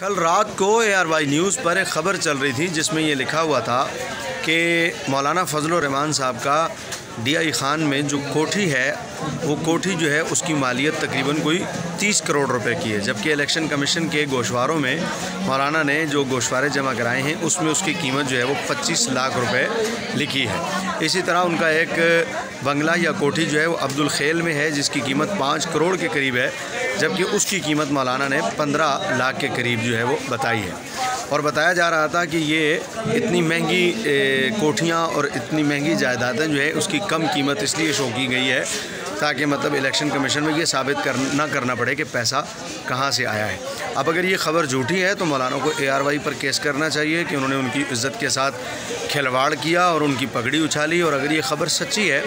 कल रात को ARY न्यूज़ पर एक ख़बर चल रही थी जिसमें ये लिखा हुआ था कि मौलाना फजलुर रहमान साहब का DI खान में जो कोठी है वो कोठी जो है उसकी मालियत तकरीबन कोई 30 करोड़ रुपए की है, जबकि इलेक्शन कमीशन के गोशवारों में मौलाना ने जो गोशवारे जमा कराए हैं उसमें उसकी कीमत जो है वो 25 लाख रुपए लिखी है। इसी तरह उनका एक बंगला या कोठी जो है वो अब्दुल खेल में है जिसकी कीमत 5 करोड़ के करीब है, जबकि उसकी कीमत मौलाना ने 15 लाख के करीब जो है वो बताई है। और बताया जा रहा था कि ये इतनी महंगी कोठियाँ और इतनी महंगी जायदादें जो है उसकी कम कीमत इसलिए शो की गई है ताकि मतलब इलेक्शन कमीशन में ये साबित करना पड़े कि पैसा कहाँ से आया है। अब अगर ये ख़बर झूठी है तो मौलाना को ARY पर केस करना चाहिए कि उन्होंने उनकी इज़्ज़त के साथ खिलवाड़ किया और उनकी पगड़ी उछाली, और अगर ये ख़बर सच्ची है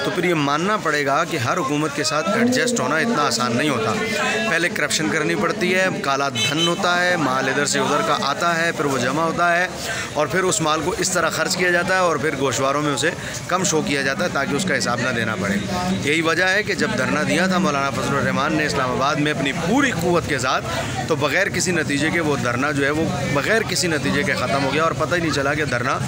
तो फिर ये मानना पड़ेगा कि हर हुकूमत के साथ एडजस्ट होना इतना आसान नहीं होता। पहले करप्शन करनी पड़ती है, काला धन होता है, माल इधर से उधर का आता है, फिर वो जमा होता है और फिर उस माल को इस तरह खर्च किया जाता है और फिर गोशवारों में उसे कम शो किया जाता है ताकि उसका हिसाब ना देना पड़े। यही वजह है कि जब धरना दिया था मौलाना फजलुर रहमान ने इस्लामाबाद में अपनी पूरी क़ुव्वत के साथ, तो बग़ैर किसी नतीजे के वो धरना जो है वो बग़ैर किसी नतीजे के ख़त्म हो गया और पता ही नहीं चला कि धरना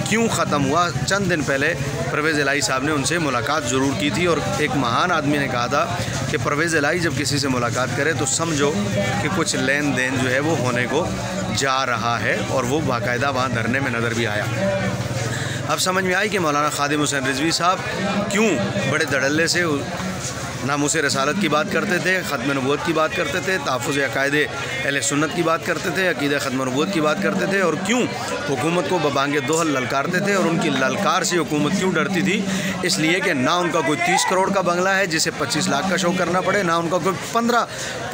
क्यों ख़त्म हुआ। चंद दिन पहले परवेज़ इलाही साहब ने उनसे मुलाकात ज़रूर की थी और एक महान आदमी ने कहा था कि परवेज़ इलाही जब किसी से मुलाकात करे तो समझो कि कुछ लेन देन जो है वो होने को जा रहा है, और वो बाकायदा वहाँ धरने में नज़र भी आया। अब समझ में आई कि मौलाना खादिम हुसैन रिजवी साहब क्यों बड़े धड़ल्ले से नामूस रसालत की बात करते थे, ख़त्म नबूवत की बात करते थे, तहफ़्फ़ुज़ अक़ाइदे अहले सुन्नत की बात करते थे, अक़ीदा ख़त्म नबूवत की बात करते थे, और क्यों हुकूमत को बबांगे दोहल ललकारते थे। और उनकी ललकार से हुकूमत क्यों डरती थी? इसलिए कि ना उनका कोई 30 करोड़ का बंगला है जिसे 25 लाख का शो करना पड़े, ना उनका कोई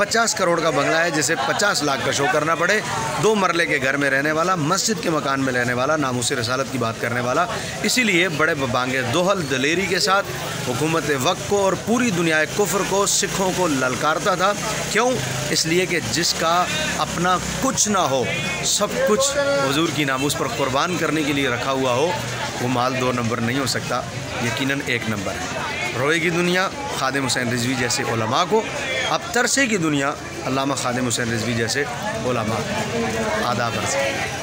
50 करोड़ का बंगला है जिसे 50 लाख का शो करना पड़े। 2 मरले के घर में रहने वाला, मस्जिद के मकान में रहने वाला, नामूस रसालत की बात करने वाला, इसीलिए बड़े बबांगे दोहल दलेरी के साथ हुकूमत वक्त को और पूरी दुनिया कुफ्र को, सिखों को ललकारता था। क्यों? इसलिए कि जिसका अपना कुछ ना हो, सब कुछ हुजूर की नामूस पर कुर्बान करने के लिए रखा हुआ हो, वो माल 2 नंबर नहीं हो सकता, यकीनन 1 नंबर है। रोएगी दुनिया खादिम हुसैन रिजवी जैसे उलमा को, अब तरसे की दुनिया अल्लामा खादिम हुसैन रिजवी जैसे उलमा। आदाब अर्ज़।